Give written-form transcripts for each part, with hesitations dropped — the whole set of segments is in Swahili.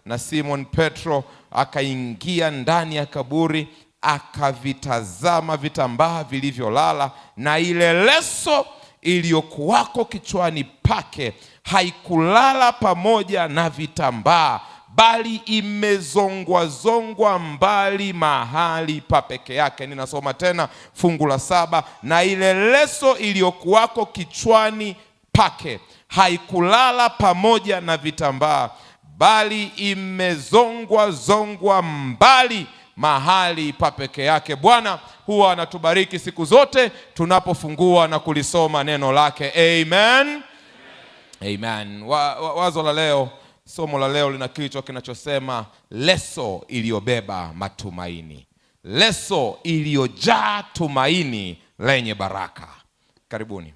na Simon Petro akaingia ndani ya kaburi, akavitazama vitambaa vilivyolala, na ile leso iliyokuwako kichwani pake haikulala pamoja na vitambaa, bali imezongwa mbali mahali pa peke yake. Ninasoma tena fungu la 7, na ile leso iliyokuwako kichwani pake haikulala pamoja na vitambaa, bali imezongwa mbali mahali pa peke yake. Bwana huwa anatubariki siku zote tunapofungua na kulisoma neno lake. Amen. Amen. Wazo la leo, somo la leo lina kichwa kinachosema leso iliyobeba matumaini. Leso iliyojaa tumaini lenye baraka. Karibuni.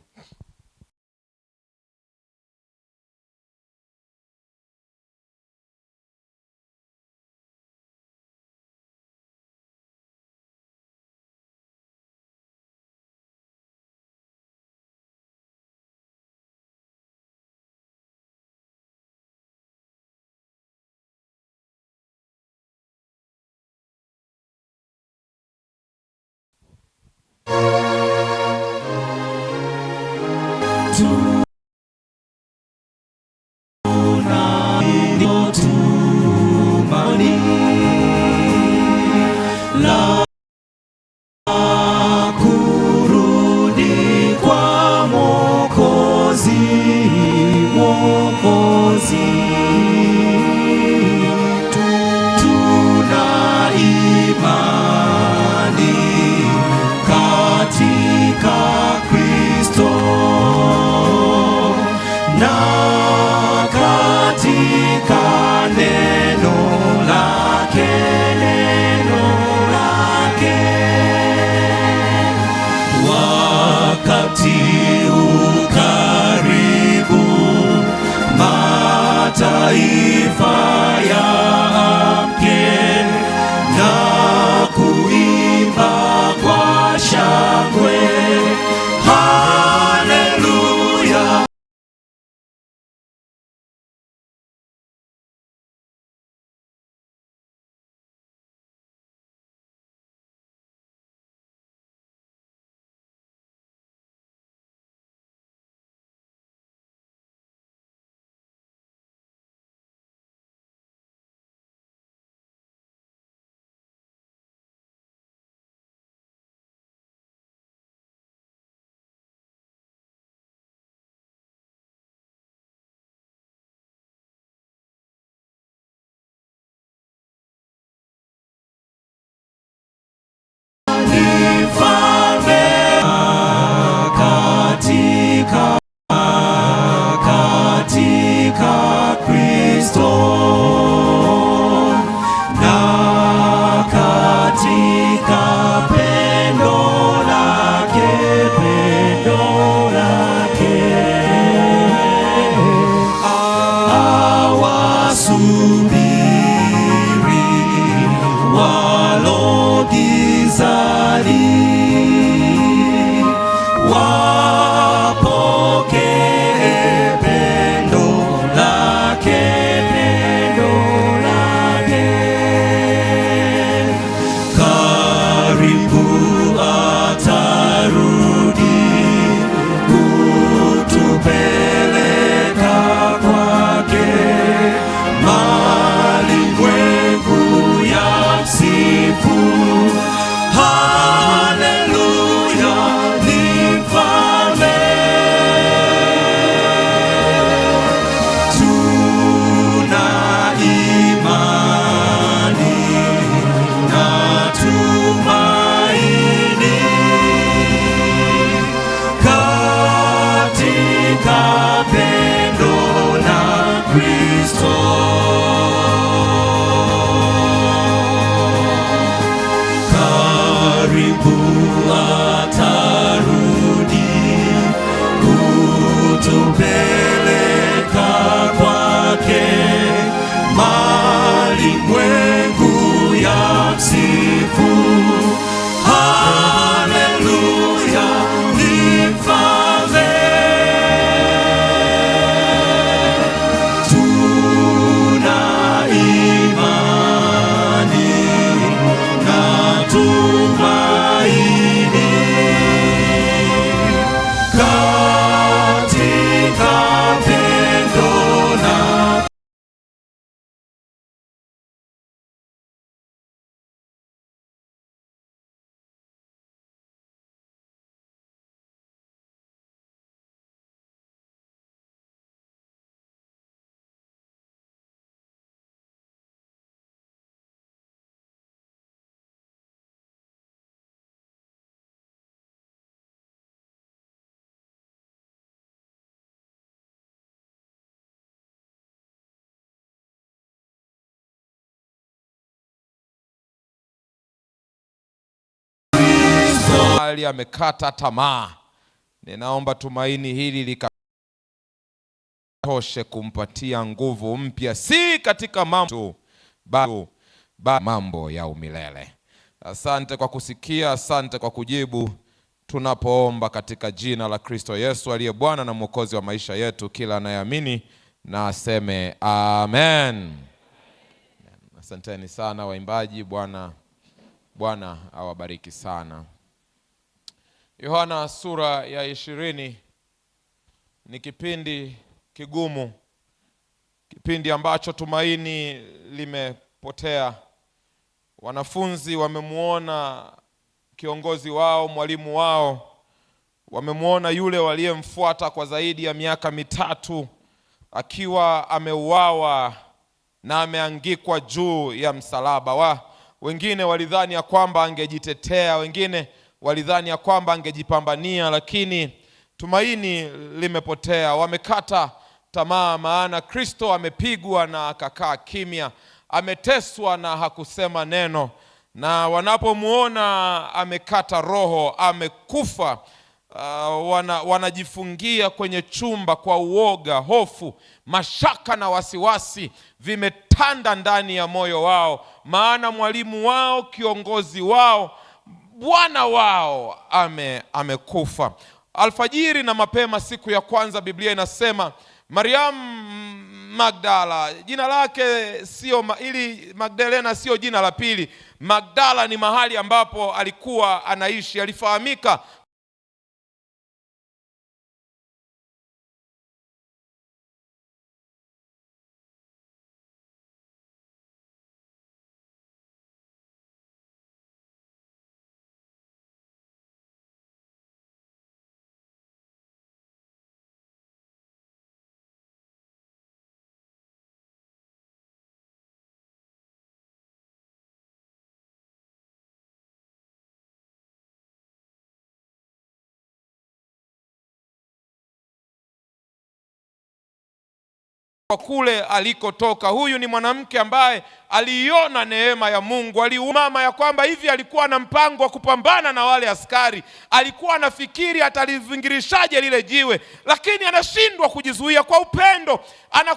Kurudi kwa Mwokozi, tuna imani katika Kristo na katika neno lake. Wakati ukaribu, mataifa yaamke na kuimba kwa shangwe. Haleluya. Katika Kristo na katika pendo lake, awasubiri walo gizani, kutupeleka kwake. hali amekata tamaa. Ninaomba tumaini hili likatoshe kumpatia nguvu mpya, si katika mambo bali mambo ya umilele. Asante kwa kusikia, asante kwa kujibu. Tunapoomba katika jina la Kristo Yesu aliye Bwana na Mwokozi wa maisha yetu, kila anayeamini na aseme amen. Asanteni sana waimbaji. Bwana awabariki sana. Yohana sura ya 20 ni kipindi kigumu, kipindi ambacho tumaini limepotea. Wanafunzi wamemuona kiongozi wao, mwalimu wao, wamemuona yule waliyemfuata kwa zaidi ya miaka 3 akiwa ameuawa na ameangikwa juu ya msalaba. Wengine walidhani ya kwamba angejitetea, wengine walidhani ya kwamba angejipambania, lakini tumaini limepotea. Wamekata tamaa, maana Kristo amepigwa na akakaa kimya, ameteswa na hakusema neno. Na wanapomuona amekata roho, amekufa, wanajifungia kwenye chumba kwa uoga, hofu, mashaka na wasiwasi vimetanda ndani ya moyo wao, maana mwalimu wao, kiongozi wao, Bwana wao amekufa. Alfajiri na mapema siku ya kwanza, Biblia inasema Mariam Magdala, jina lake sio ili Magdalena sio jina la pili. Magdala ni mahali ambapo alikuwa anaishi, alifahamika kule alikotoka. Huyu ni mwanamke ambaye aliiona neema ya Mungu, aliumama ya kwamba hivi alikuwa na mpango wa kupambana na wale askari. Alikuwa anafikiri atalivingirishaje lile jiwe, lakini anashindwa kujizuia kwa upendo.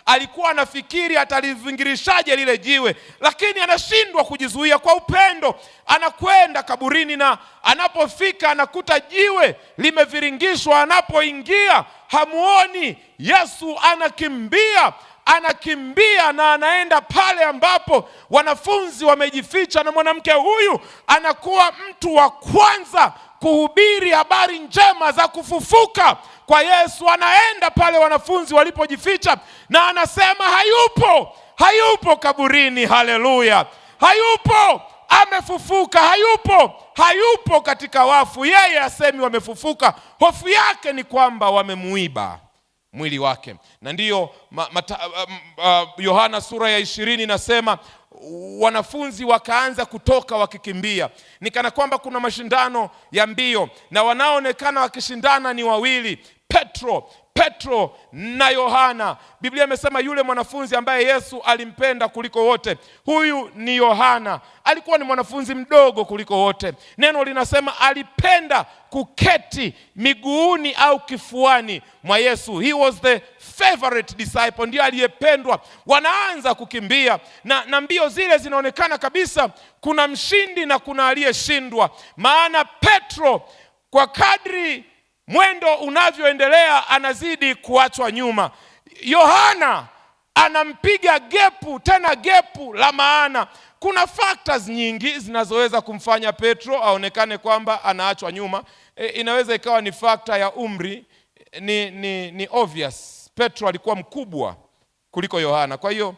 Alikuwa anafikiri atalivingirishaje lile jiwe, lakini anashindwa kujizuia kwa upendo. Anakwenda kaburini na anapofika anakuta jiwe limeviringishwa. Anapoingia hamuoni. Yesu anakimbia na anaenda pale ambapo wanafunzi wamejificha, na mwanamke huyu anakuwa mtu wa kwanza kuhubiri habari njema za kufufuka kwa Yesu. Anaenda pale wanafunzi walipojificha na anasema hayupo kaburini. Haleluya! Hayupo, amefufuka. Hayupo katika wafu. Yeye asemi wamefufuka. Hofu yake ni kwamba wamemuiba mwili wake. Na ndiyo Yohana sura ya 20 inasema wanafunzi wakaanza kutoka wakikimbia. Ni kana kwamba kuna mashindano ya mbio, na wanaoonekana wakishindana ni wawili, Petro na Yohana. Biblia imesema yule mwanafunzi ambaye Yesu alimpenda kuliko wote, huyu ni Yohana. Alikuwa ni mwanafunzi mdogo kuliko wote. Neno linasema alipenda kuketi miguuni au kifuani mwa Yesu. He was the favorite disciple, ndiye aliyependwa. Wanaanza kukimbia na mbio zile zinaonekana kabisa kuna mshindi na kuna aliyeshindwa. Maana Petro kwa kadri mwendo unavyoendelea anazidi kuachwa nyuma. Yohana anampiga gepu la maana. Kuna factors nyingi zinazoweza kumfanya Petro aonekane kwamba anaachwa nyuma. Inaweza ikawa ni factor ya umri. Ni obvious. Petro alikuwa mkubwa kuliko Yohana. Kwa hiyo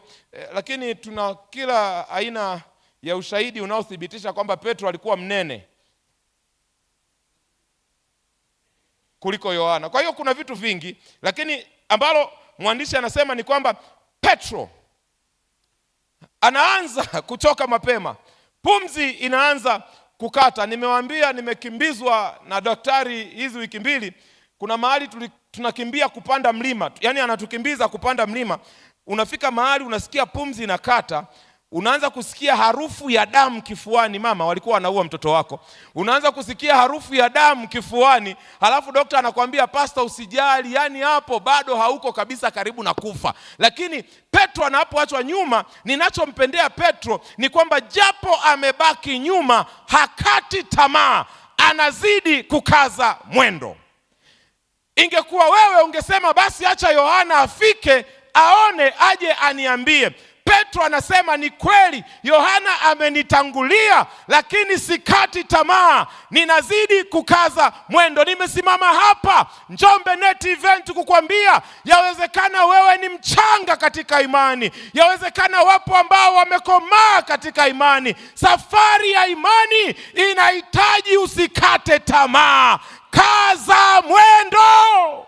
lakini tuna kila aina ya ushahidi unaothibitisha kwamba Petro alikuwa mnene kuliko Yohana. Kwa hiyo kuna vitu vingi, lakini ambalo mwandishi anasema ni kwamba Petro anaanza kuchoka mapema. Pumzi inaanza kukata. Nimewaambia nimekimbizwa na daktari hizi wiki mbili. Kuna mahali tunakimbia kupanda mlima. Yaani anatukimbiza kupanda mlima. Unafika mahali unasikia pumzi inakata. Unaanza kusikia harufu ya damu kifuani. Mama, walikuwa wanaua mtoto wako. Unaanza kusikia harufu ya damu kifuani, halafu daktari anakuambia pastor, usijali, yani hapo bado hauko kabisa karibu na kufa. Lakini Petro anapoachwa nyuma, ninachompendea Petro ni kwamba japo amebaki nyuma, hakati tamaa, anazidi kukaza mwendo. Ingekuwa wewe ungesema basi acha Yohana afike aone aje aniambie. Petro anasema ni kweli, Yohana amenitangulia, lakini sikati tamaa, ninazidi kukaza mwendo. Nimesimama hapa Njombe Net Event kukwambia, yawezekana wewe ni mchanga katika imani, yawezekana wapo ambao wamekomaa katika imani. Safari ya imani inahitaji usikate tamaa. Kaza mwendo,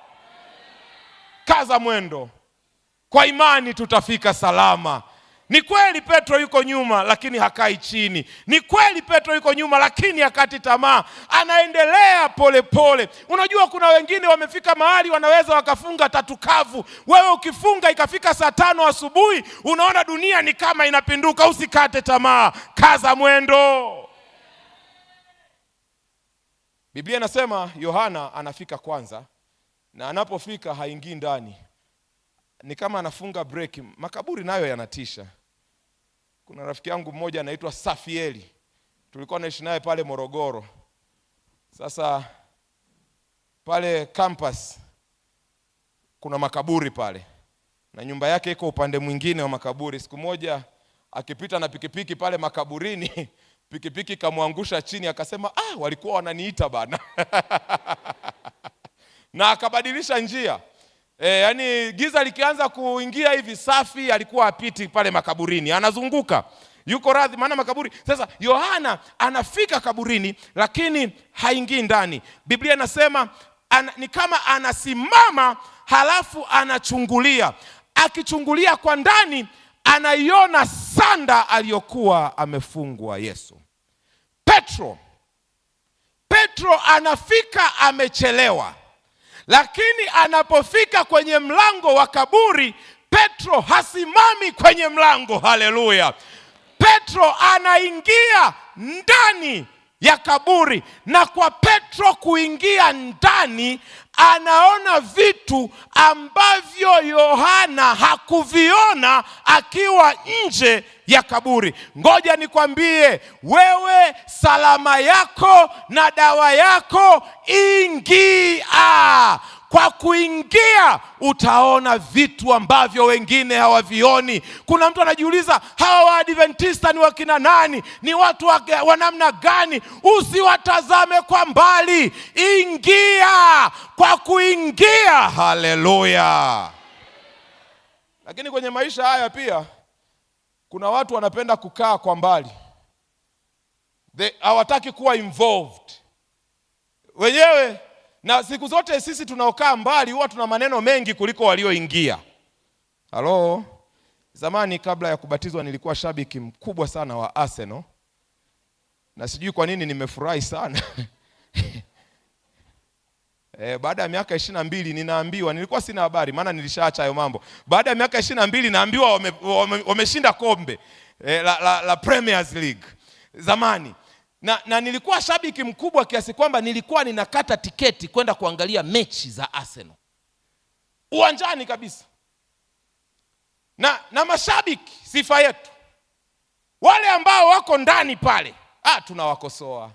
kaza mwendo. Kwa imani tutafika salama. Ni kweli Petro yuko nyuma, lakini hakai chini. Ni kweli Petro yuko nyuma, lakini hakati tamaa, anaendelea pole pole. Unajua kuna wengine wamefika mahali wanaweza wakafunga tatu kavu. Wewe ukifunga ikafika saa 5 asubuhi, unaona dunia ni kama inapinduka. Usikate tamaa, kaza mwendo. Biblia inasema Yohana anafika kwanza, na anapofika haingii ndani. Ni kama anafunga break. Makaburi nayo yanatisha. Kuna rafiki yangu mmoja anaitwa Safieli, tulikuwa naishi naye pale Morogoro. Sasa pale campus kuna makaburi pale, na nyumba yake iko upande mwingine wa makaburi. Siku moja akipita na pikipiki pale makaburini, pikipiki kamwangusha chini, akasema walikuwa wananiita bana. Na akabadilisha njia. Yani giza likianza kuingia hivi, Safi alikuwa apiti pale makaburini, anazunguka, yuko radhi, maana makaburi. Sasa Yohana anafika kaburini, lakini haingii ndani. Biblia inasema ni kama anasimama, halafu anachungulia. Akichungulia kwa ndani, anaiona sanda aliyokuwa amefungwa Yesu. Petro anafika amechelewa. Lakini anapofika kwenye mlango wa kaburi, Petro hasimami kwenye mlango. Haleluya! Petro anaingia ndani ya kaburi, na kwa Petro kuingia ndani, anaona vitu ambavyo Yohana hakuviona akiwa nje ya kaburi. Ngoja nikwambie, wewe salama yako na dawa yako, ingia. Kwa kuingia utaona vitu ambavyo wengine hawavioni. Kuna mtu anajiuliza, hawa Waadventista ni wakina nani? Ni watu wa namna gani? Usiwatazame kwa mbali, ingia. Kwa kuingia, haleluya. Lakini kwenye maisha haya pia kuna watu wanapenda kukaa kwa mbali. Hawataki kuwa involved wenyewe. Na siku zote sisi tunaokaa mbali huwa tuna maneno mengi kuliko walioingia. Halo. Zamani kabla ya kubatizwa nilikuwa shabiki mkubwa sana wa Arsenal. Na sijui kwa nini nimefurahi sana. Baada ya miaka 22 ninaambiwa, nilikuwa sina habari maana nilishaacha hayo mambo. Baada ya miaka 22 naambiwa wameshinda kombe la Premier League zamani. Na nilikuwa shabiki mkubwa kiasi kwamba nilikuwa ninakata tiketi kwenda kuangalia mechi za Arsenal uwanjani kabisa. Na mashabiki, sifa yetu, wale ambao wako ndani pale, tunawakosoa.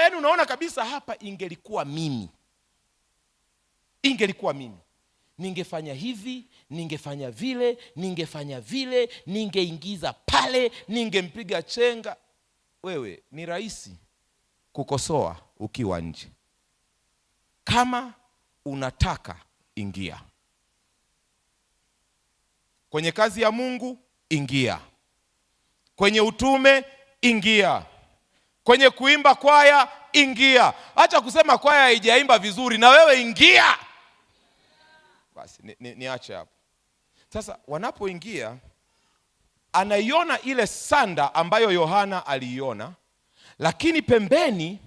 Yani unaona kabisa hapa, ingelikuwa mimi, ningefanya hivi, ningefanya vile, ningeingiza pale, ningempiga chenga. Wewe ni rahisi kukosoa ukiwa nje. Kama unataka, ingia. Kwenye kazi ya Mungu, ingia. Kwenye utume, ingia. Kwenye kuimba kwaya, ingia. Acha kusema kwaya haijaimba vizuri, na wewe ingia. Basi niache hapo. Sasa wanapoingia, anaiona ile sanda ambayo Yohana aliiona, lakini pembeni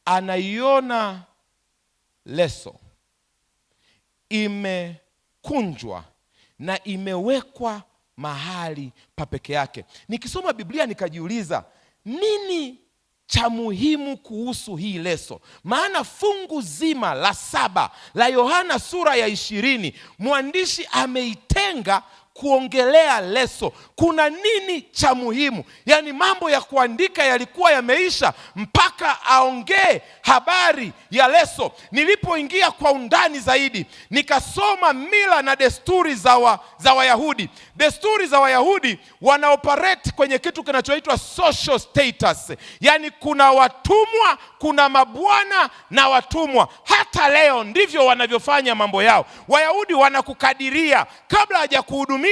anaiona leso imekunjwa na imewekwa mahali pa peke yake. Nikisoma Biblia nikajiuliza, nini cha muhimu kuhusu hii leso? Maana fungu zima la 7 la Yohana sura ya 20 mwandishi ameitenga kuongelea leso. Kuna nini cha muhimu? Yaani mambo ya kuandika yalikuwa yameisha mpaka aongee habari ya leso. Nilipoingia kwa undani zaidi, nikasoma mila na desturi za Wayahudi. Desturi za Wayahudi wanaoperate kwenye kitu kinachoitwa social status. Yaani kuna watumwa, kuna mabwana na watumwa. Hata leo ndivyo wanavyofanya mambo yao. Wayahudi wanakukadiria kabla hajakuhudumia,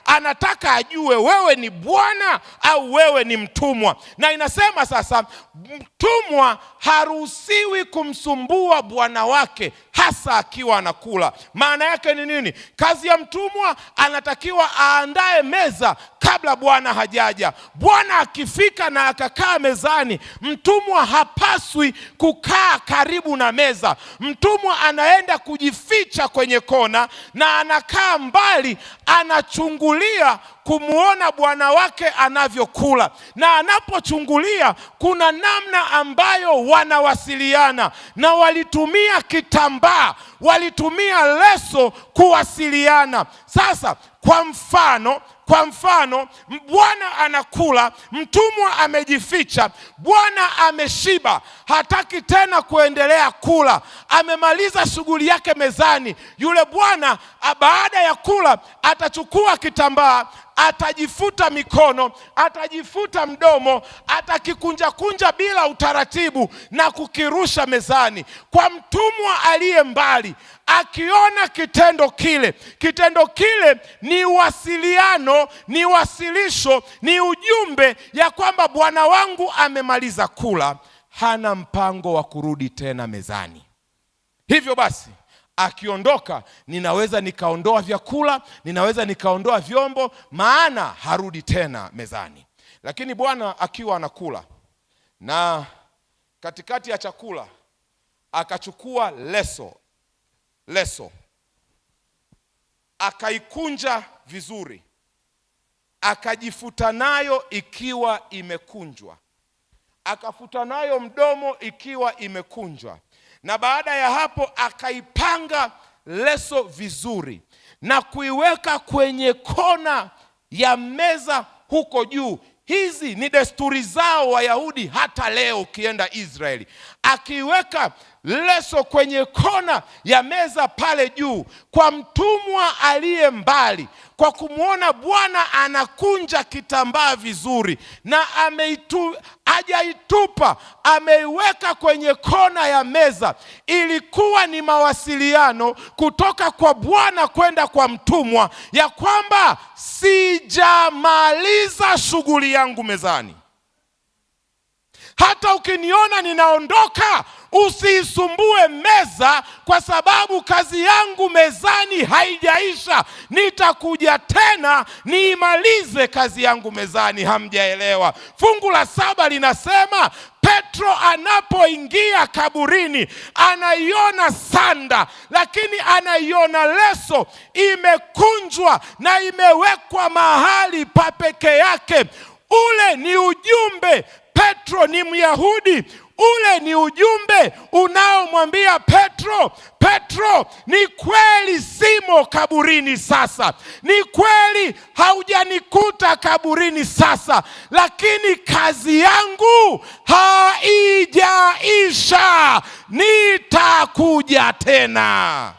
anataka ajue wewe ni bwana au wewe ni mtumwa. Na inasema sasa, mtumwa haruhusiwi kumsumbua bwana wake, hasa akiwa anakula. Maana yake ni nini? Kazi ya mtumwa, anatakiwa aandae meza kabla bwana hajaja. Bwana akifika na akakaa mezani, mtumwa hapaswi kukaa karibu na meza. Mtumwa anaenda kujificha kwenye kona na anakaa mbali, anachungulia kumuona bwana wake anavyokula. Na anapochungulia, kuna namna ambayo wanawasiliana, na walitumia kitambaa, walitumia leso kuwasiliana. Sasa kwa mfano bwana anakula, mtumwa amejificha. Bwana ameshiba, hataki tena kuendelea kula, amemaliza shughuli yake mezani. Yule bwana baada ya kula atachukua kitambaa, atajifuta mikono, atajifuta mdomo, atakikunja bila utaratibu na kukirusha mezani. Kwa mtumwa aliye mbali, akiona kitendo kile ni wasiliano, ni wasilisho, ni ujumbe ya kwamba bwana wangu amemaliza kula, hana mpango wa kurudi tena mezani. Hivyo basi, akiondoka, ninaweza nikaondoa vyakula, ninaweza nikaondoa vyombo, maana harudi tena mezani. Lakini bwana akiwa anakula, na katikati ya chakula akachukua leso akaikunja vizuri, akajifuta nayo ikiwa imekunjwa, akafuta nayo mdomo ikiwa imekunjwa, na baada ya hapo akaipanga leso vizuri na kuiweka kwenye kona ya meza huko juu. Hizi ni desturi zao Wayahudi hata leo ukienda Israeli. Akiweka leso kwenye kona ya meza pale juu, kwa mtumwa aliye mbali, kwa kumwona bwana anakunja kitambaa vizuri na hajaitupa, ameiweka kwenye kona ya meza, ilikuwa ni mawasiliano kutoka kwa bwana kwenda kwa mtumwa ya kwamba sijamaliza shughuli yangu mezani. Hata ukiniona ninaondoka, usiisumbue meza, kwa sababu kazi yangu mezani haijaisha. Nitakuja tena niimalize kazi yangu mezani. Hamjaelewa? Fungu la 7 linasema Petro anapoingia kaburini, anaiona sanda, lakini anaiona leso imekunjwa na imewekwa mahali pa peke yake. Ule ni ujumbe. Petro ni Myahudi. Ule ni ujumbe unaomwambia Petro, ni kweli simo kaburini sasa, ni kweli haujanikuta kaburini sasa, lakini kazi yangu haijaisha, nitakuja tena.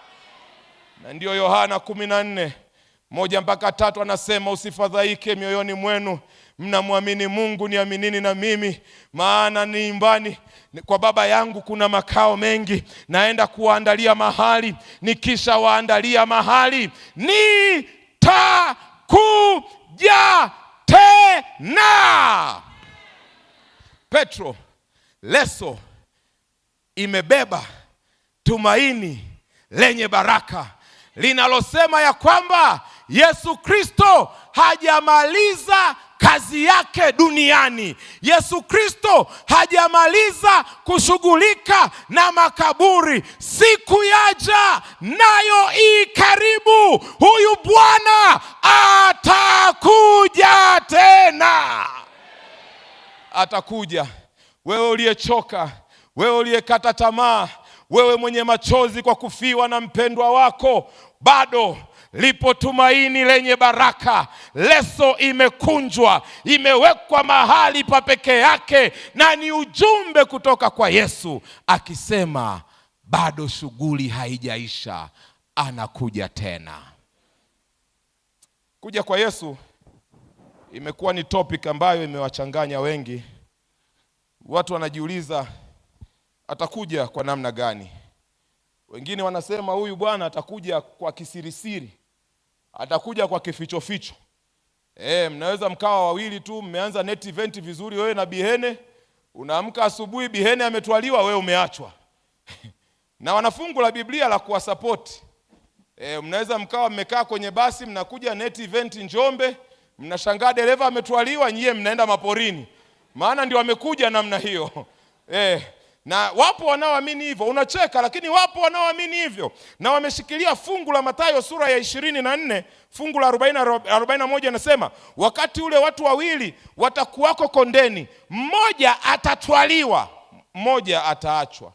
Na ndio Yohana 14:1-3 anasema, usifadhaike mioyoni mwenu, mnamwamini Mungu, niaminini na mimi, maana ni nyumbani kwa Baba yangu kuna makao mengi, naenda kuwaandalia mahali. Nikisha waandalia mahali, nitakuja tena. Petro, leso imebeba tumaini lenye baraka linalosema ya kwamba Yesu Kristo hajamaliza kazi kazi yake duniani. Yesu Kristo hajamaliza kushughulika na makaburi. Siku yaja, nayo ii karibu, huyu Bwana atakuja tena. Atakuja. Wewe uliyechoka, wewe uliyekata tamaa, wewe mwenye machozi kwa kufiwa na mpendwa wako, bado lipo tumaini lenye baraka. Leso imekunjwa, imewekwa mahali pa peke yake, na ni ujumbe kutoka kwa Yesu akisema bado shughuli haijaisha, anakuja tena. Kuja kwa Yesu imekuwa ni topic ambayo imewachanganya wengi. Watu wanajiuliza atakuja kwa namna gani? Wengine wanasema huyu Bwana atakuja kwa kisirisiri, atakuja kwa kifichoficho. Mnaweza mkawa wawili tu, mmeanza net event vizuri, wewe na Bihene, unaamka asubuhi Bihene ametwaliwa, wewe umeachwa. Na wanafungu la Biblia la kuwasupport. Mnaweza mkawa mmekaa kwenye basi, mnakuja net event Njombe, mnashangaa dereva ametwaliwa, nyie mnaenda maporini. Maana ndio wamekuja namna hiyo. Na wapo wanaoamini hivyo. Unacheka, lakini wapo wanaoamini hivyo. Na wameshikilia fungu la Mathayo sura ya 24, fungu la 41 anasema, wakati ule watu wawili watakuwako kondeni, mmoja atatwaliwa, mmoja ataachwa.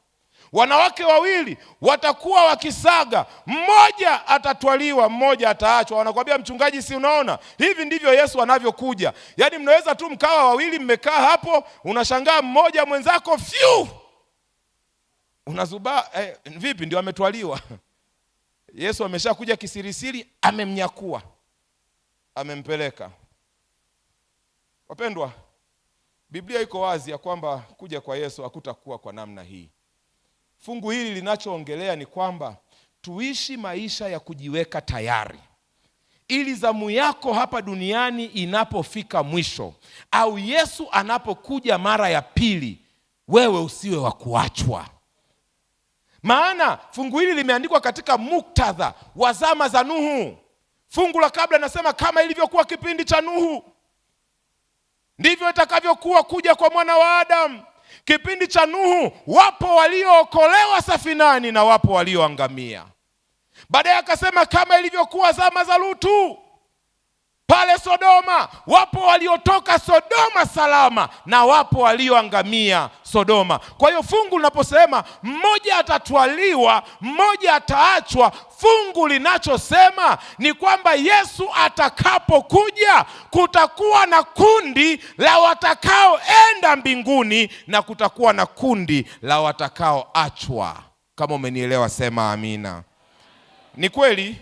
Wanawake wawili watakuwa wakisaga, mmoja atatwaliwa, mmoja ataachwa. Wanakuambia, mchungaji, si unaona? Hivi ndivyo Yesu anavyokuja. Yaani mnaweza tu mkawa wawili mmekaa hapo, unashangaa mmoja mwenzako unazuba, vipi ndio ametwaliwa. Yesu ameshakuja kisirisiri, amemnyakua, amempeleka. Wapendwa, Biblia iko wazi ya kwamba kuja kwa Yesu hakutakuwa kwa namna hii. Fungu hili linachoongelea ni kwamba tuishi maisha ya kujiweka tayari, ili zamu yako hapa duniani inapofika mwisho, au Yesu anapokuja mara ya pili, wewe usiwe wa kuachwa. Maana fungu hili limeandikwa katika muktadha wa zama za Nuhu. Fungu la kabla nasema kama ilivyokuwa kipindi cha Nuhu, ndivyo itakavyokuwa kuja kwa mwana wa Adamu. Kipindi cha Nuhu wapo waliookolewa safinani na wapo walioangamia. Baadaye akasema kama ilivyokuwa zama za Lutu pale Sodoma, wapo waliotoka Sodoma salama na wapo walioangamia Sodoma. Kwa hiyo fungu linaposema mmoja atatwaliwa, mmoja ataachwa, fungu linachosema ni kwamba Yesu atakapokuja kutakuwa na kundi la watakaoenda mbinguni na kutakuwa na kundi la watakaoachwa. Kama umenielewa sema amina. Ni kweli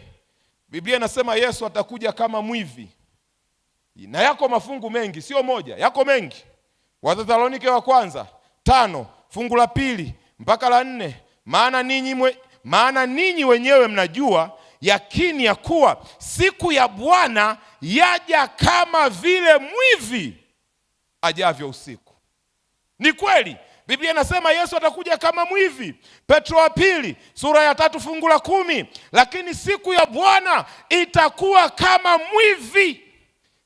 Biblia inasema Yesu atakuja kama mwivi. Na yako mafungu mengi, sio moja, yako mengi. Wathesalonike wa kwanza 5 fungu la 2 mpaka la 4, maana ninyi wenyewe mnajua yakini ya kuwa siku ya Bwana yaja kama vile mwivi ajavyo usiku. Ni kweli Biblia inasema Yesu atakuja kama mwivi. Petro wa pili sura ya 3 fungu la 10, lakini siku ya Bwana itakuwa kama mwivi.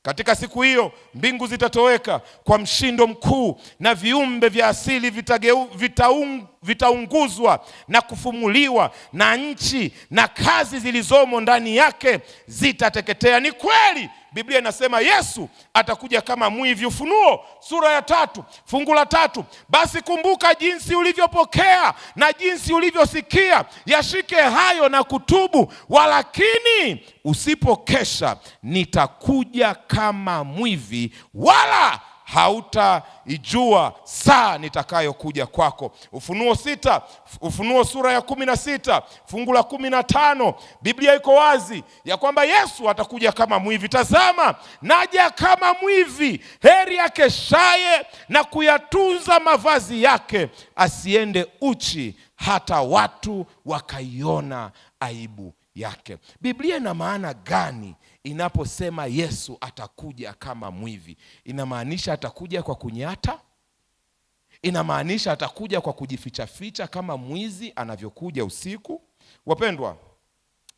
Katika siku hiyo mbingu zitatoweka kwa mshindo mkuu, na viumbe vya asili vitaunguzwa na kufumuliwa, na nchi na kazi zilizomo ndani yake zitateketea. Ni kweli Biblia inasema Yesu atakuja kama mwivi. Ufunuo sura ya 3 fungu la 3, basi kumbuka jinsi ulivyopokea na jinsi ulivyosikia, yashike hayo na kutubu, walakini usipokesha nitakuja kama mwivi, wala hautaijua saa nitakayokuja kwako. Ufunuo sura ya 16 fungu la 15, Biblia iko wazi ya kwamba Yesu atakuja kama mwivi. Tazama, naja kama mwivi, heri akeshaye na kuyatunza mavazi yake, asiende uchi hata watu wakaiona aibu yake. Biblia ina maana gani inaposema Yesu atakuja kama mwivi? Inamaanisha atakuja kwa kunyata? Inamaanisha atakuja kwa kujificha ficha kama mwizi anavyokuja usiku? Wapendwa,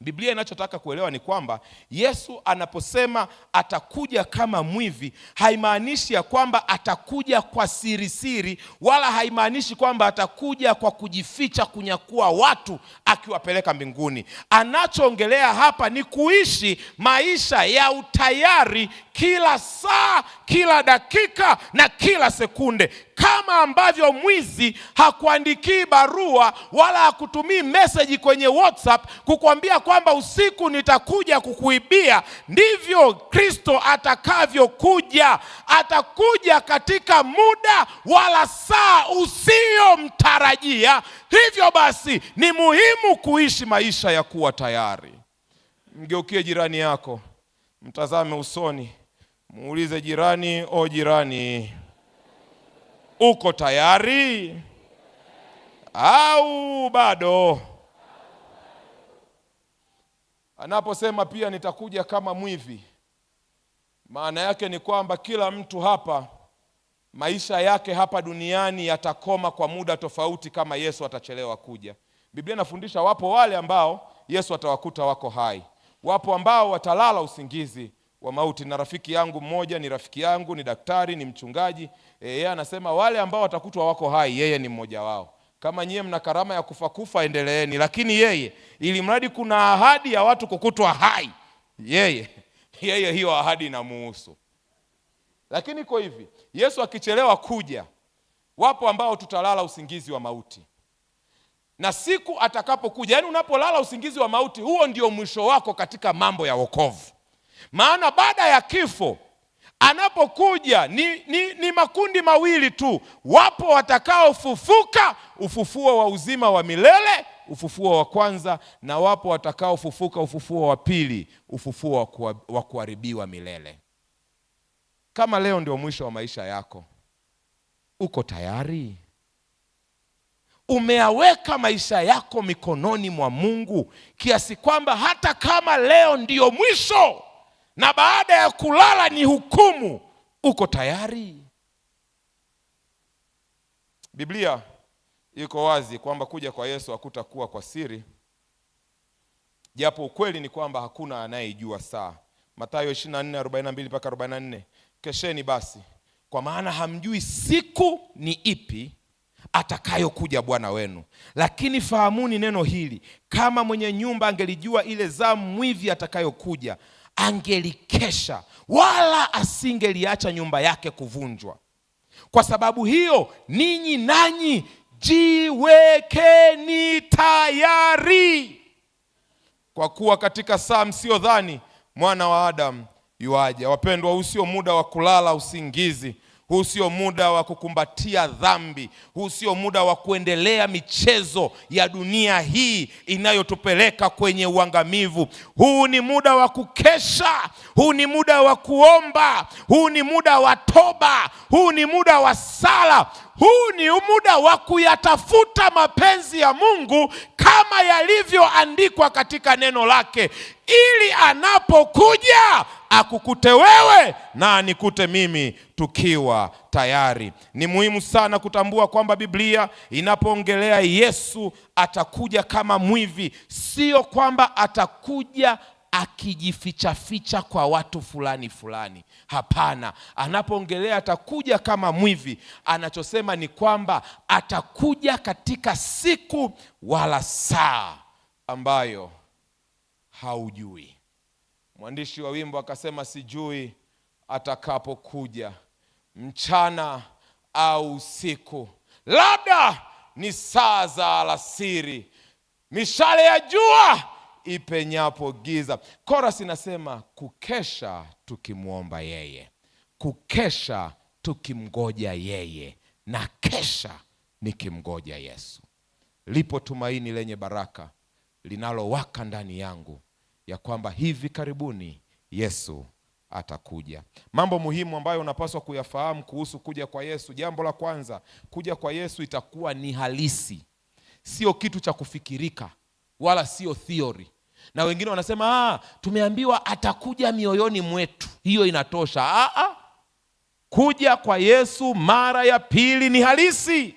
Biblia inachotaka kuelewa ni kwamba Yesu anaposema atakuja kama mwivi, haimaanishi ya kwamba atakuja kwa siri, wala haimaanishi kwamba atakuja kwa kujificha kunyakua watu akiwapeleka mbinguni. Anachoongelea hapa ni kuishi maisha ya utayari kila saa, kila dakika na kila sekunde. Kama ambavyo mwizi hakuandikii barua wala hakutumii message kwenye WhatsApp kukuambia kwamba usiku nitakuja kukuibia, ndivyo Kristo atakavyokuja. Atakuja katika muda wala saa usiyomtarajia. Hivyo basi ni muhimu kuishi maisha ya kuwa tayari. Mgeukie jirani yako, mtazame usoni, muulize jirani, o jirani, uko tayari au bado? Anaposema pia nitakuja kama mwivi, maana yake ni kwamba kila mtu hapa maisha yake hapa duniani yatakoma kwa muda tofauti kama Yesu atachelewa kuja. Biblia inafundisha wapo wale ambao Yesu atawakuta wako hai, wapo ambao watalala usingizi wa mauti. Na rafiki yangu mmoja, ni rafiki yangu, ni daktari, ni mchungaji, yeye anasema wale ambao watakutwa wako hai, yeye ni mmoja wao. Kama nyie mna karama ya kufa endeleeni, lakini yeye, ili mradi kuna ahadi ya watu kukutwa hai, yeye hiyo ahadi inamuhusu. Lakini iko hivi, Yesu akichelewa kuja, wapo ambao tutalala usingizi wa mauti. Na siku atakapokuja, yani unapolala usingizi wa mauti, huo ndio mwisho wako katika mambo ya wokovu. Maana baada ya kifo anapokuja ni makundi mawili tu. Wapo watakaofufuka, ufufuo wa uzima wa milele, ufufuo wa kwanza, na wapo watakaofufuka, ufufuo wa pili, ufufuo wa kuharibiwa milele. Kama leo ndio mwisho wa maisha yako, uko tayari? Umeaweka maisha yako mikononi mwa Mungu kiasi kwamba hata kama leo ndio mwisho na baada ya kulala ni hukumu, uko tayari? Biblia iko wazi kwamba kuja kwa Yesu hakutakuwa kwa siri, japo ukweli ni kwamba hakuna anayejua saa. Mathayo 24:42-44, kesheni basi, kwa maana hamjui siku ni ipi atakayokuja Bwana wenu. Lakini fahamuni neno hili, kama mwenye nyumba angelijua ile zamu mwivi atakayokuja, angelikesha wala asingeliacha nyumba yake kuvunjwa. Kwa sababu hiyo ninyi nanyi jiwekeni tayari, kwa kuwa katika saa msiyodhani mwana wa Adamu yuaja. Wapendwa, huu sio muda wa kulala usingizi. Huu sio muda wa kukumbatia dhambi. Huu sio muda wa kuendelea michezo ya dunia hii inayotupeleka kwenye uangamivu. Huu ni muda wa kukesha. Huu ni muda wa kuomba. Huu ni muda wa toba. Huu ni muda wa sala. Huu ni muda wa kuyatafuta mapenzi ya Mungu kama yalivyoandikwa katika neno lake, ili anapokuja akukute wewe na anikute mimi tukiwa tayari. Ni muhimu sana kutambua kwamba Biblia inapoongelea Yesu atakuja kama mwivi, sio kwamba atakuja akijificha kwa watu fulani. Hapana, anapoongelea atakuja kama mwivi, anachosema ni kwamba atakuja katika siku wala saa ambayo haujui. Mwandishi wa wimbo akasema, sijui atakapokuja, mchana au usiku, labda ni saa za alasiri, mishale ya jua ipenyapo giza. Chorus inasema kukesha tukimwomba yeye, kukesha tukimgoja yeye, na kesha nikimgoja Yesu. Lipo tumaini lenye baraka linalowaka ndani yangu ya kwamba hivi karibuni Yesu atakuja. Mambo muhimu ambayo unapaswa kuyafahamu kuhusu kuja kwa Yesu. Jambo la kwanza, kuja kwa Yesu itakuwa ni halisi, sio kitu cha kufikirika wala sio theory. Na wengine wanasema tumeambiwa atakuja mioyoni mwetu, hiyo inatosha. Kuja kwa Yesu mara ya pili ni halisi.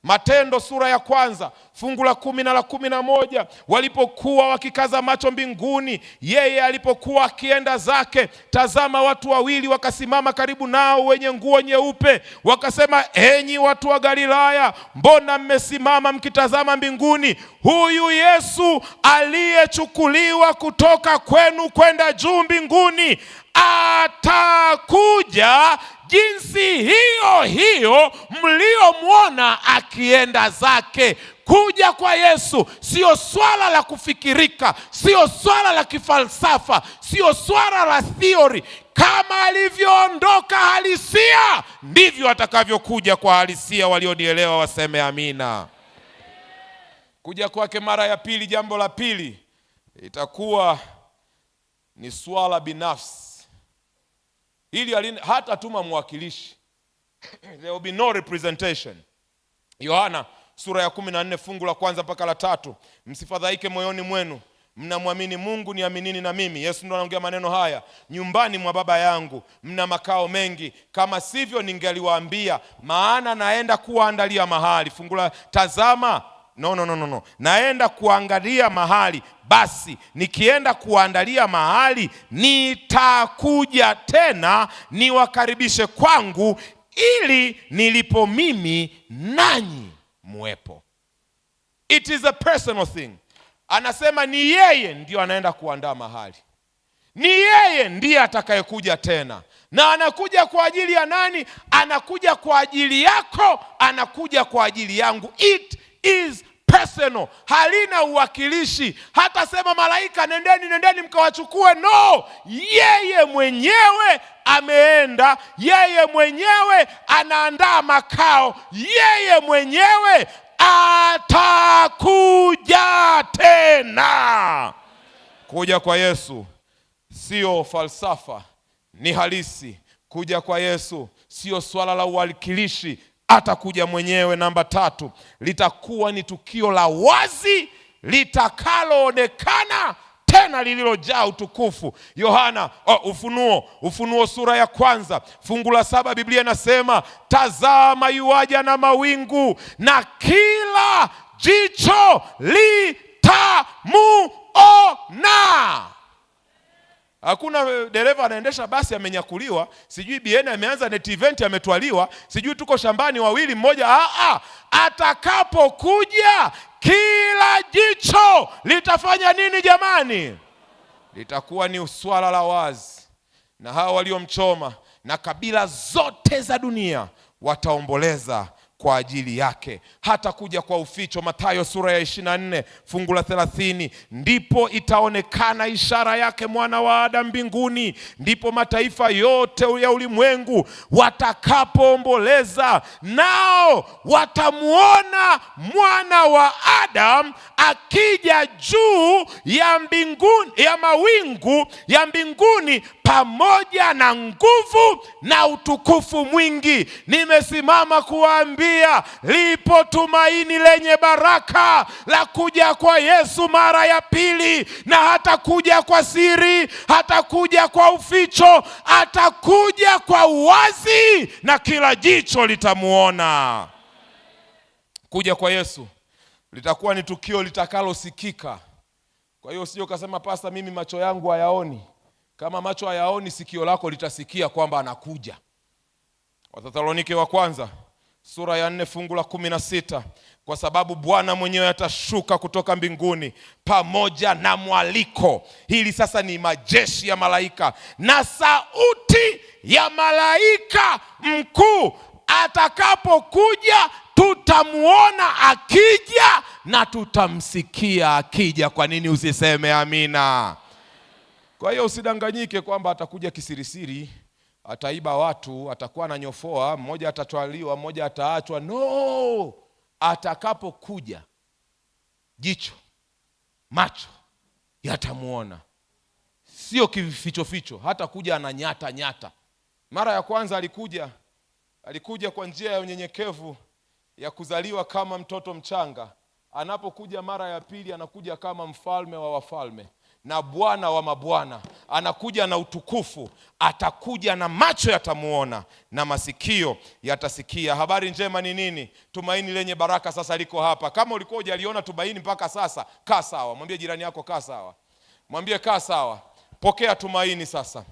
Matendo sura ya kwanza fungu la 10 na la 11, walipokuwa wakikaza macho mbinguni, yeye alipokuwa akienda zake, tazama watu wawili wakasimama karibu nao wenye nguo nyeupe, wakasema, enyi watu wa Galilaya, mbona mmesimama mkitazama mbinguni? Huyu Yesu aliyechukuliwa kutoka kwenu kwenda juu mbinguni atakuja jinsi hiyo hiyo mliomwona akienda zake. Kuja kwa Yesu sio swala la kufikirika, sio swala la kifalsafa, sio swala la theory. Kama alivyoondoka halisia, ndivyo atakavyokuja kwa halisia. Walionielewa waseme amina. Kuja kwake mara ya pili, jambo la pili itakuwa ni swala binafsi. Hili hata tuma mwakilishi. There will be no representation. Yohana sura ya 14 fungu la kwanza mpaka la 3, msifadhaike moyoni mwenu, mnamwamini Mungu, niaminini na mimi. Yesu ndo anaongea maneno haya. Nyumbani mwa Baba yangu mna makao mengi, kama sivyo ningeliwaambia, maana naenda kuandalia mahali. Fungu la tazama, no. Naenda kuangalia mahali, basi nikienda kuandalia mahali nitakuja tena niwakaribishe kwangu, ili nilipo mimi nanyi muwepo. It is a personal thing. Anasema ni yeye ndio anaenda kuandaa mahali. Ni yeye ndiye atakayekuja tena. Na anakuja kwa ajili ya nani? Anakuja kwa ajili yako, anakuja kwa ajili yangu. It is personal. Halina uwakilishi. Hata sema malaika nendeni mkawachukue. No, yeye mwenyewe ameenda, yeye mwenyewe anaandaa makao, yeye mwenyewe atakuja tena. Kuja kwa Yesu sio falsafa, ni halisi. Kuja kwa Yesu sio swala la uwakilishi, atakuja mwenyewe. Namba 3, litakuwa ni tukio la wazi litakaloonekana tena lililojaa utukufu. Ufunuo sura ya kwanza fungu la 7, Biblia inasema, tazama yuaja na mawingu, na kila jicho litamuona. Hakuna dereva anaendesha basi amenyakuliwa, sijui BN ameanza net event ametwaliwa, sijui tuko shambani wawili mmoja. Atakapokuja kila jicho litafanya nini jamani? Litakuwa ni swala la wazi, na hawa waliomchoma na kabila zote za dunia wataomboleza kwa ajili yake. Hata kuja kwa uficho. Mathayo sura ya 24 fungu la 30, ndipo itaonekana ishara yake mwana wa Adamu mbinguni, ndipo mataifa yote ya ulimwengu watakapoomboleza, nao watamuona mwana wa Adamu akija juu ya mbinguni, ya mawingu ya mbinguni, pamoja na nguvu na utukufu mwingi. Nimesimama kuambia, lipo tumaini lenye baraka la kuja kwa Yesu mara ya pili, na hatakuja kwa siri, hatakuja kwa uficho, atakuja kwa uwazi na kila jicho litamuona. Kuja kwa Yesu litakuwa ni tukio litakalosikika. Kwa hiyo usije ukasema, pasta, mimi macho yangu hayaoni. Kama macho hayaoni, sikio lako litasikia kwamba anakuja. Wathesalonike wa kwanza sura ya 4 fungu la 16, kwa sababu Bwana mwenyewe atashuka kutoka mbinguni pamoja na mwaliko. Hili sasa ni majeshi ya malaika, na sauti ya malaika mkuu. Atakapokuja tutamuona akija na tutamsikia akija. Kwa nini usiseme amina? Kwa hiyo usidanganyike kwamba atakuja kisirisiri, ataiba watu, atakuwa na nyofoa, mmoja atatwaliwa, mmoja ataachwa. No, atakapokuja jicho, macho yatamuona. Sio kificho, hata kuja ananyata. Mara ya kwanza alikuja kwa njia ya unyenyekevu ya kuzaliwa kama mtoto mchanga. Anapokuja mara ya pili anakuja kama mfalme wa wafalme. na Bwana wa mabwana. Anakuja na utukufu, atakuja na macho yatamuona na masikio yatasikia. Habari njema ni nini? Tumaini lenye baraka sasa liko hapa. Kama ulikuwa hujaliona tumaini mpaka sasa, kaa sawa. Mwambie jirani yako kaa sawa. Mwambie kaa sawa. Pokea tumaini sasa.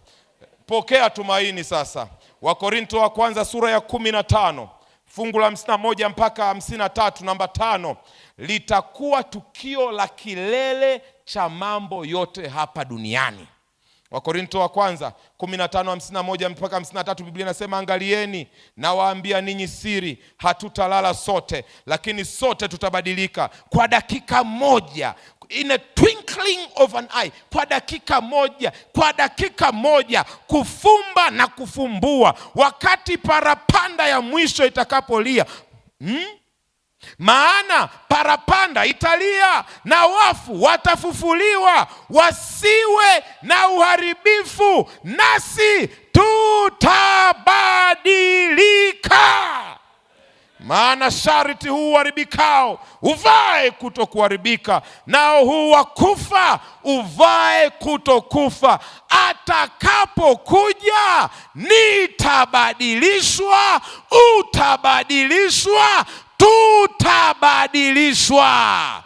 Pokea tumaini sasa. Wakorintho wa kwanza sura ya 15 fungu la 51 mpaka 53 namba 5. Litakuwa tukio la kilele cha mambo yote hapa duniani. Wakorintho wa kwanza 15:51 mpaka 53, Biblia inasema, angalieni na waambia ninyi siri, hatutalala sote, lakini sote tutabadilika kwa dakika moja, in a twinkling of an eye, kwa dakika moja, kufumba na kufumbua, wakati parapanda ya mwisho itakapolia. Maana parapanda italia na wafu watafufuliwa, wasiwe na uharibifu, nasi tutabadilika. Maana sharti huu uharibikao uvae kutokuharibika, nao huu wa kufa uvae kutokufa. Atakapokuja nitabadilishwa, utabadilishwa, tutabadilishwa.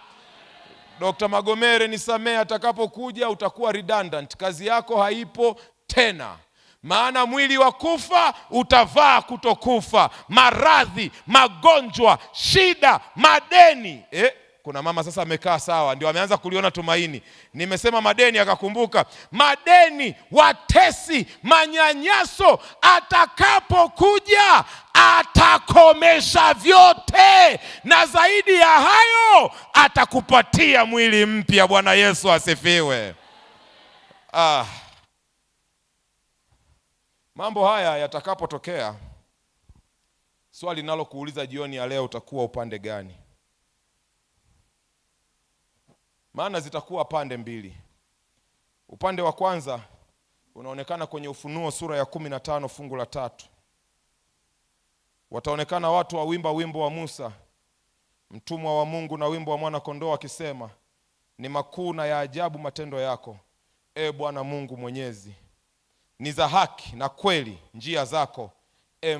Dr. Magomere nisamee, atakapokuja utakuwa redundant. Kazi yako haipo tena. Maana mwili wa kufa utavaa kutokufa. Maradhi, magonjwa, shida, madeni. Kuna mama sasa amekaa sawa, ndio ameanza kuliona tumaini. Nimesema madeni akakumbuka. Madeni, watesi, manyanyaso. Atakapokuja atakomesha vyote, na zaidi ya hayo atakupatia mwili mpya. Bwana Yesu asifiwe. Mambo haya yatakapotokea, swali ninalokuuliza jioni ya leo, utakuwa upande gani? Maana zitakuwa pande mbili. Upande wa kwanza unaonekana kwenye Ufunuo sura ya 15 fungu la 3. Wataonekana watu wawimba wimbo wa Musa mtumwa wa Mungu na wimbo wa mwana kondoo, akisema, ni makuu na ya ajabu matendo yako, Bwana Mungu Mwenyezi. Ni za haki na kweli njia zako,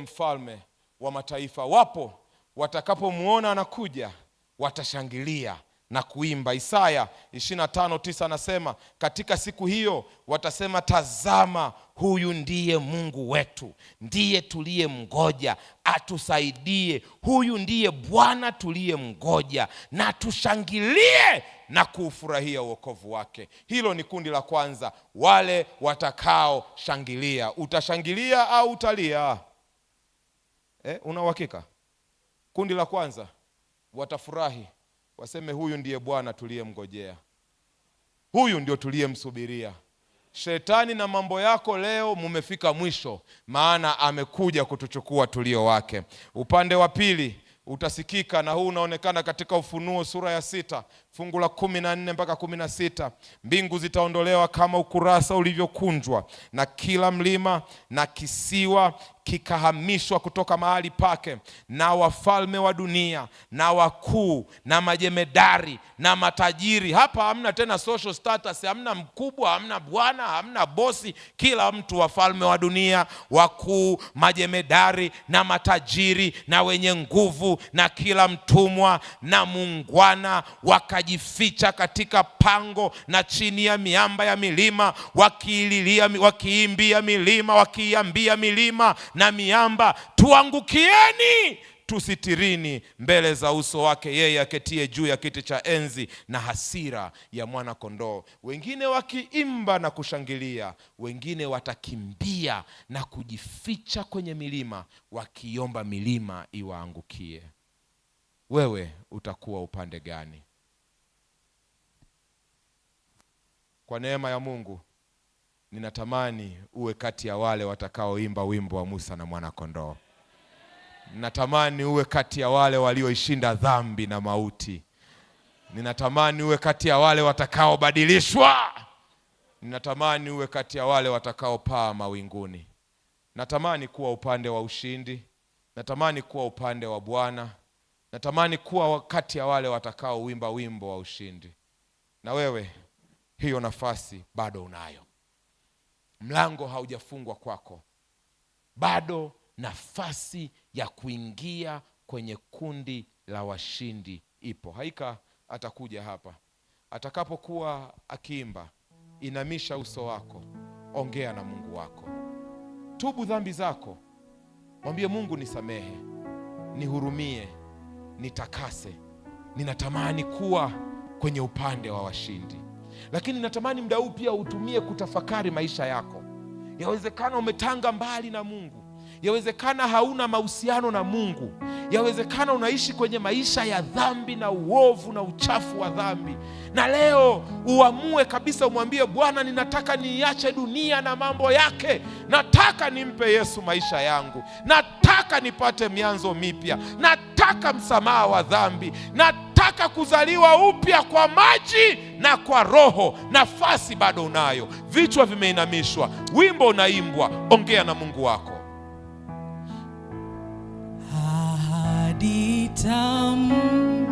mfalme wa mataifa. Wapo watakapomuona anakuja, watashangilia na kuimba. Isaya 25:9 anasema, katika siku hiyo watasema, tazama, huyu ndiye Mungu wetu, ndiye tuliyemngoja atusaidie. Huyu ndiye Bwana tuliyemngoja, na tushangilie na kuufurahia wokovu wake. Hilo ni kundi la kwanza, wale watakao shangilia. Utashangilia au utalia? Una uhakika? Kundi la kwanza watafurahi, waseme, huyu ndiye Bwana tuliyemngojea, huyu ndio tuliyemsubiria. Shetani na mambo yako leo mumefika mwisho, maana amekuja kutuchukua tulio wake. Upande wa pili utasikika, na huu unaonekana katika Ufunuo sura ya 6 fungu la 14 mpaka 16. Mbingu zitaondolewa kama ukurasa ulivyokunjwa, na kila mlima na kisiwa kikahamishwa kutoka mahali pake, na wafalme wa dunia na wakuu na majemedari na matajiri. Hapa hamna tena social status, hamna mkubwa, hamna bwana, hamna bosi. Kila mtu, wafalme wa dunia, wakuu, majemedari na matajiri na wenye nguvu, na kila mtumwa na muungwana, wakajificha katika pango na chini ya miamba ya milima, wakiimbia milima, wakiambia milima na miamba, tuangukieni, tusitirini mbele za uso wake yeye aketie juu ya kiti cha enzi na hasira ya mwana kondoo. Wengine wakiimba na kushangilia, wengine watakimbia na kujificha kwenye milima, wakiomba milima iwaangukie. Wewe utakuwa upande gani? Kwa neema ya Mungu, ninatamani uwe kati ya wale watakaoimba wimbo wa Musa na mwana kondoo. Ninatamani uwe kati ya wale walioishinda dhambi na mauti. Ninatamani uwe kati ya wale watakaobadilishwa. Ninatamani uwe kati ya wale watakaopaa mawinguni. Natamani kuwa upande wa ushindi. Natamani kuwa upande wa Bwana. Natamani kuwa kati ya wale watakaoimba wimbo wa ushindi. Na wewe hiyo nafasi bado unayo. Mlango haujafungwa kwako. Bado nafasi ya kuingia kwenye kundi la washindi ipo. Haika atakuja hapa. Atakapokuwa akiimba, inamisha uso wako, ongea na Mungu wako. Tubu dhambi zako. Mwambie Mungu, nisamehe, nihurumie, nitakase. Ninatamani kuwa kwenye upande wa washindi. Lakini natamani muda huu pia utumie kutafakari maisha yako. Yawezekana umetanga mbali na Mungu. Yawezekana hauna mahusiano na Mungu. Yawezekana unaishi kwenye maisha ya dhambi na uovu na uchafu wa dhambi. Na leo uamue kabisa, umwambie Bwana, ninataka niache dunia na mambo yake. Nataka nimpe Yesu maisha yangu. Nataka nipate mianzo mipya. Nataka msamaha wa dhambi. Nataka kuzaliwa upya kwa maji na kwa Roho. Nafasi bado unayo. Vichwa vimeinamishwa. Wimbo unaimbwa. Ongea na Mungu wako. Ahadi tamu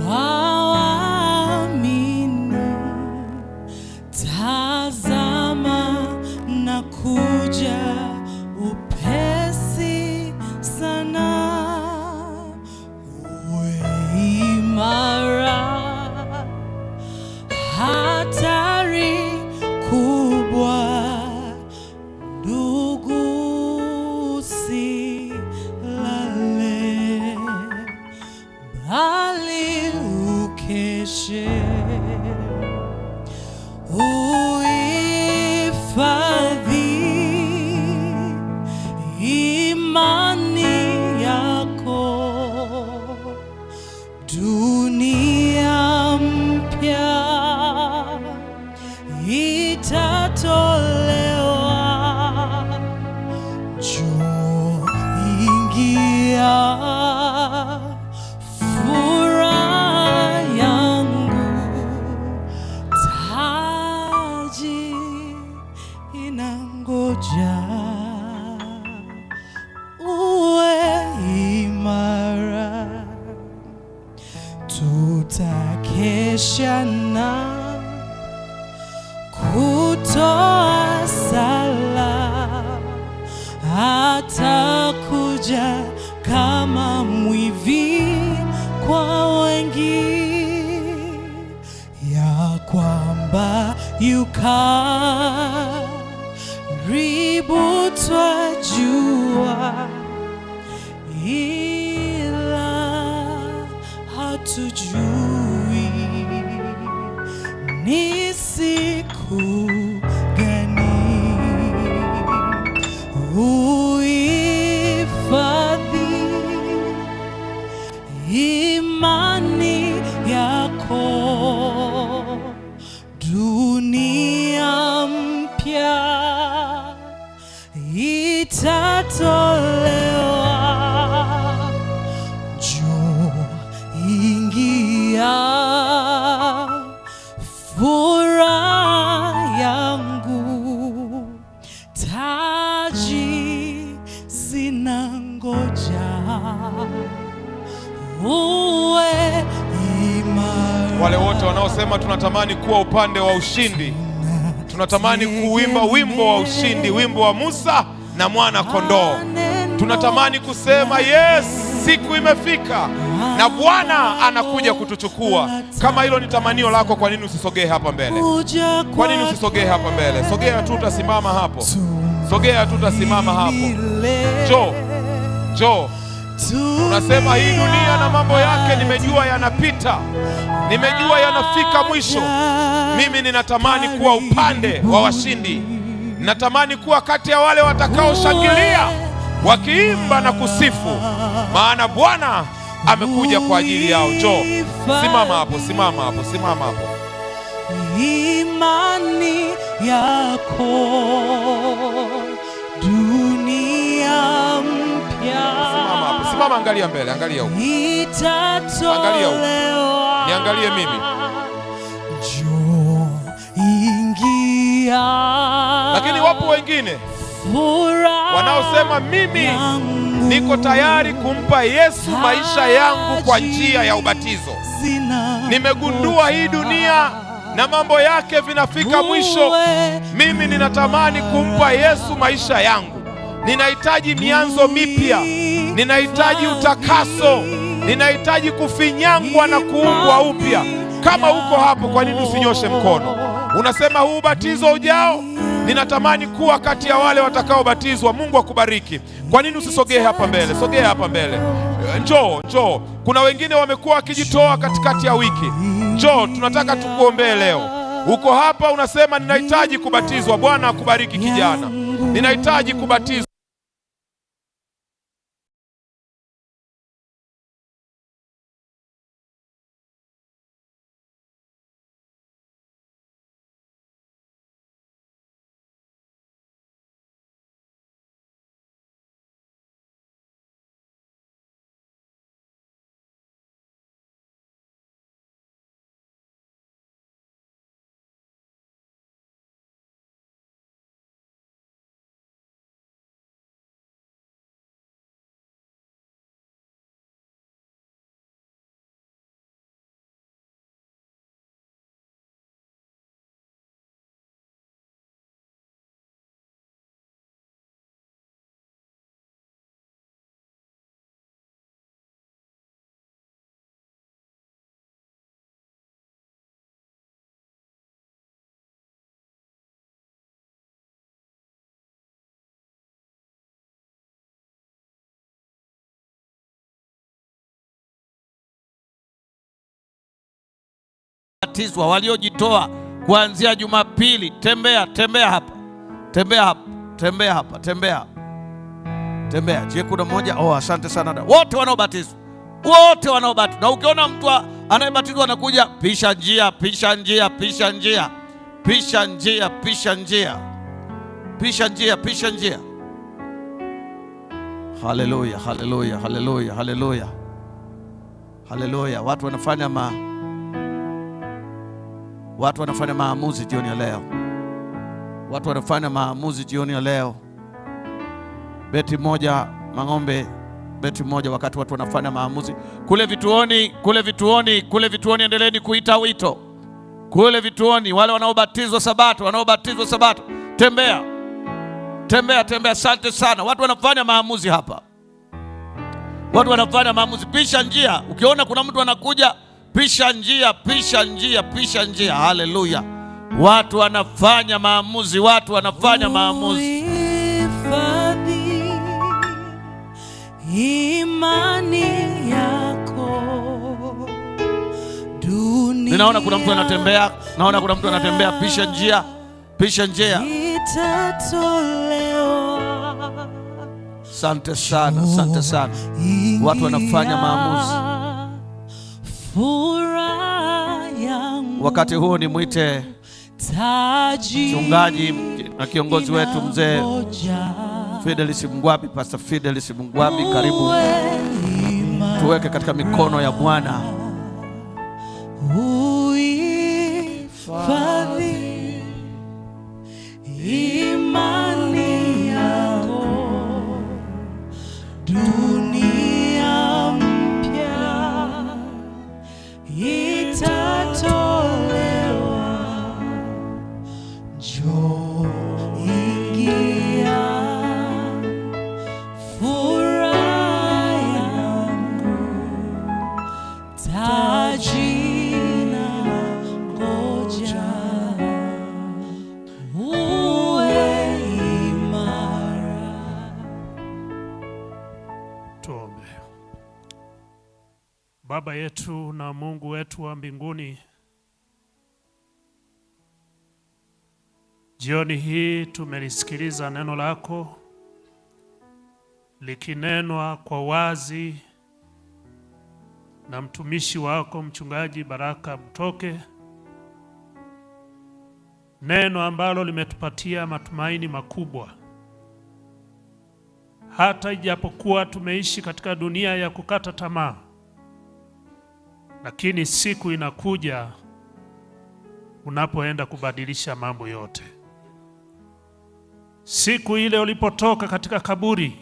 kwa waamini, tazama na kuja upesi sana. Uwe imara, hatari kubwa ndugu, usilale bali ukeshe, uhifadhi imani yako. Dunia mpya itatolewa, njoo ingia, furaha yangu, taji inangoja. Uwe imara, tutakesha na kutoa sala, atakuja kama mwivi kwa wengi, ya kwamba yu karibu twajua, ila hatujui ni siku gani. Uhifadhi imani yako, dunia mpya itatolewa, njoo ingia, furaha yangu, taji zinangoja. Uwe imara. Wale wote wanaosema tunatamani kuwa upande wa ushindi, tunatamani kuimba wimbo wa ushindi, wimbo wa Musa na mwana kondoo. Tunatamani kusema yes, siku imefika na Bwana anakuja kutuchukua. Kama hilo ni tamanio lako, kwa nini usisogee hapa mbele? Kwa nini usisogee hapa mbele? Sogea tu, utasimama hapo. Sogea tu, utasimama hapo. Njoo. Unasema hii dunia na mambo yake nimejua yanapita, nimejua yanafika mwisho. Mimi ninatamani kuwa upande wa washindi. Ninatamani kuwa kati ya wale watakaoshangilia wakiimba na kusifu, maana Bwana amekuja kwa ajili yao. Njoo, simama hapo, simama hapo, simama hapo. Imani yako, dunia mpya. Simama hapo, simama, angalia mbele, angalia huko. Angalia huko. Niangalie mimi. Njoo ingia. Lakini wapo wengine wanaosema mimi niko tayari kumpa Yesu maisha yangu kwa njia ya ubatizo. Nimegundua hii dunia na mambo yake vinafika mwisho. Mimi ninatamani kumpa Yesu maisha yangu. Ninahitaji mianzo mipya, ninahitaji utakaso, ninahitaji kufinyangwa na kuumbwa upya. Kama uko hapo, kwa nini usinyoshe mkono? Unasema huu ubatizo ujao ninatamani kuwa kati ya wale watakaobatizwa. Mungu akubariki. Kwa nini usisogee hapa mbele? Sogea hapa mbele. Njoo. Kuna wengine wamekuwa wakijitoa katikati ya wiki. Njoo, tunataka tukuombee leo. Uko hapa unasema ninahitaji kubatizwa. Bwana akubariki kijana. Ninahitaji kubatizwa. Waliojitoa kuanzia Jumapili, tembea hapa. Je, kuna mmoja? Asante sana. Wote wanaobatizwa. Na ukiona mtu anayebatizwa anakuja, pisha njia. Haleluya. Watu wanafanya maamuzi jioni ya leo. Beti moja Mang'ombe, wakati watu wanafanya maamuzi kule vituoni, endeleeni kuita wito kule vituoni. Wale wanaobatizwa Sabato, tembea. Asante sana. Watu wanafanya maamuzi hapa, pisha njia. Ukiona kuna mtu anakuja, pisha njia. Haleluya. Watu wanafanya maamuzi. Imani yako dunia. Ninaona kuna mtu anatembea, pisha njia. Asante sana. Watu wanafanya maamuzi. Wakati huu ni mwite mchungaji na kiongozi wetu mzee Fidelis Mngwabi, Pastor Fidelis Mngwabi. Karibu tuweke katika mikono ya Bwana. Uhifadhi imani yako, dunia mpya itatolewa. Njoo, ingia, furaha yangu, taji ngoja uwe imara. Tuombe. Baba yetu na Mungu wetu wa mbinguni, jioni hii tumelisikiliza neno lako likinenwa kwa wazi na mtumishi wako mchungaji Baraka Butoke, neno ambalo limetupatia matumaini makubwa. Hata ijapokuwa tumeishi katika dunia ya kukata tamaa, lakini siku inakuja unapoenda kubadilisha mambo yote. Siku ile ulipotoka katika kaburi,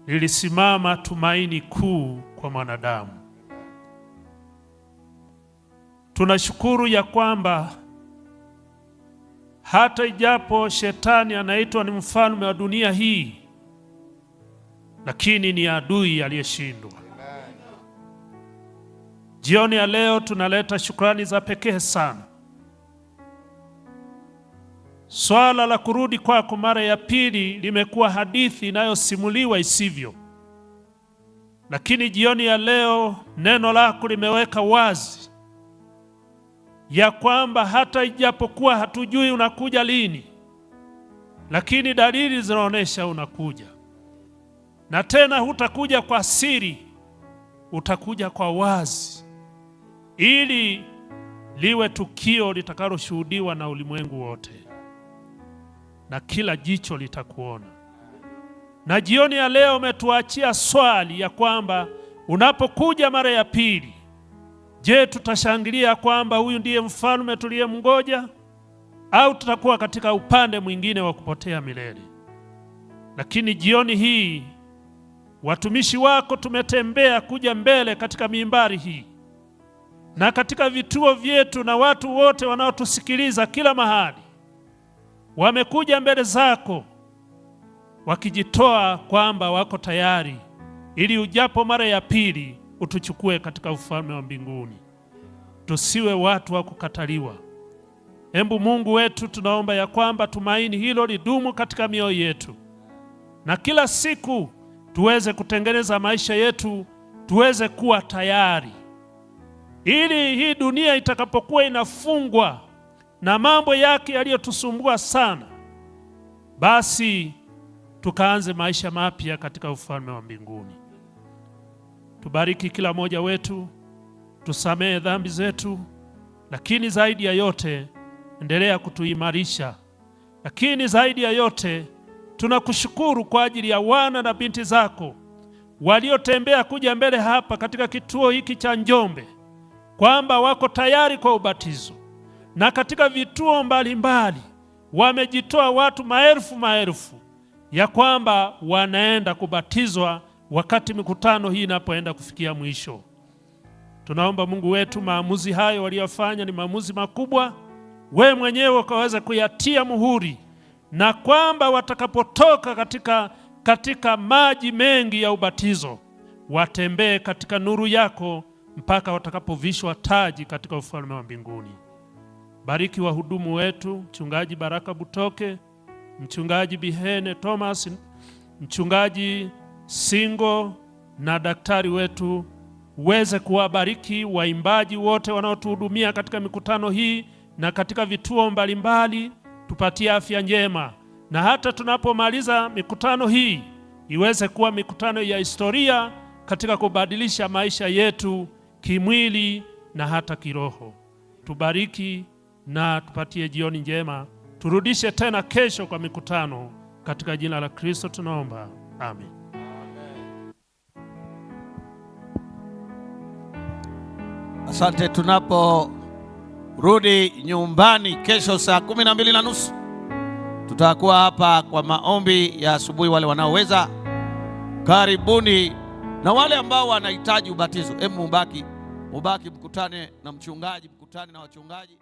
lilisimama tumaini kuu kwa mwanadamu. tunashukuru ya kwamba hata ijapo shetani anaitwa ni mfalme wa dunia hii, lakini ni adui aliyeshindwa. Jioni ya leo tunaleta shukrani za pekee sana. Swala la kurudi kwako mara ya pili limekuwa hadithi inayosimuliwa isivyo. Lakini jioni ya leo neno lako limeweka wazi ya kwamba hata ijapokuwa hatujui unakuja lini, lakini dalili zinaonyesha unakuja. Na tena hutakuja kwa siri, utakuja kwa wazi, ili liwe tukio litakaloshuhudiwa na ulimwengu wote, na kila jicho litakuona. Na jioni ya leo umetuachia swali ya kwamba unapokuja mara ya pili, je, tutashangilia kwamba huyu ndiye mfalme tuliyemngoja, au tutakuwa katika upande mwingine wa kupotea milele? Lakini jioni hii watumishi wako tumetembea kuja mbele katika mimbari hii na katika vituo vyetu, na watu wote wanaotusikiliza kila mahali wamekuja mbele zako wakijitoa kwamba wako tayari ili ujapo mara ya pili utuchukue katika ufalme wa mbinguni. Tusiwe watu wa kukataliwa. Embu Mungu wetu, tunaomba ya kwamba tumaini hilo lidumu katika mioyo yetu, na kila siku tuweze kutengeneza maisha yetu, tuweze kuwa tayari, ili hii dunia itakapokuwa inafungwa na mambo yake yaliyotusumbua sana, basi tukaanze maisha mapya katika ufalme wa mbinguni. Tubariki kila mmoja wetu, tusamehe dhambi zetu, lakini zaidi ya yote endelea kutuimarisha. Lakini zaidi ya yote tunakushukuru kwa ajili ya wana na binti zako waliotembea kuja mbele hapa katika kituo hiki cha Njombe, kwamba wako tayari kwa ubatizo, na katika vituo mbalimbali wamejitoa watu maelfu ya kwamba wanaenda kubatizwa wakati mikutano hii inapoenda kufikia mwisho. Tunaomba Mungu wetu, maamuzi hayo waliyofanya ni maamuzi makubwa, we mwenyewe ukaweza kuyatia muhuri, na kwamba watakapotoka katika maji mengi ya ubatizo watembee katika nuru yako mpaka watakapovishwa taji katika ufalme wa mbinguni. Bariki wahudumu wetu, Mchungaji Baraka Butoke, Mchungaji Bihene Thomas, Mchungaji Singo na daktari wetu. Uweze kuwabariki waimbaji wote wanaotuhudumia katika mikutano hii na katika vituo mbalimbali. Tupatie afya njema, na hata tunapomaliza mikutano hii iweze kuwa mikutano ya historia katika kubadilisha maisha yetu kimwili na hata kiroho. Tubariki na tupatie jioni njema. Turudishe tena kesho kwa mikutano, katika jina la Kristo tunaomba. Amen. Asante. Tunaporudi nyumbani kesho saa 12:30 tutakuwa hapa kwa maombi ya asubuhi. Wale wanaoweza karibuni, na wale ambao wanahitaji ubatizo, mubaki mkutane na mchungaji, mkutane na wachungaji.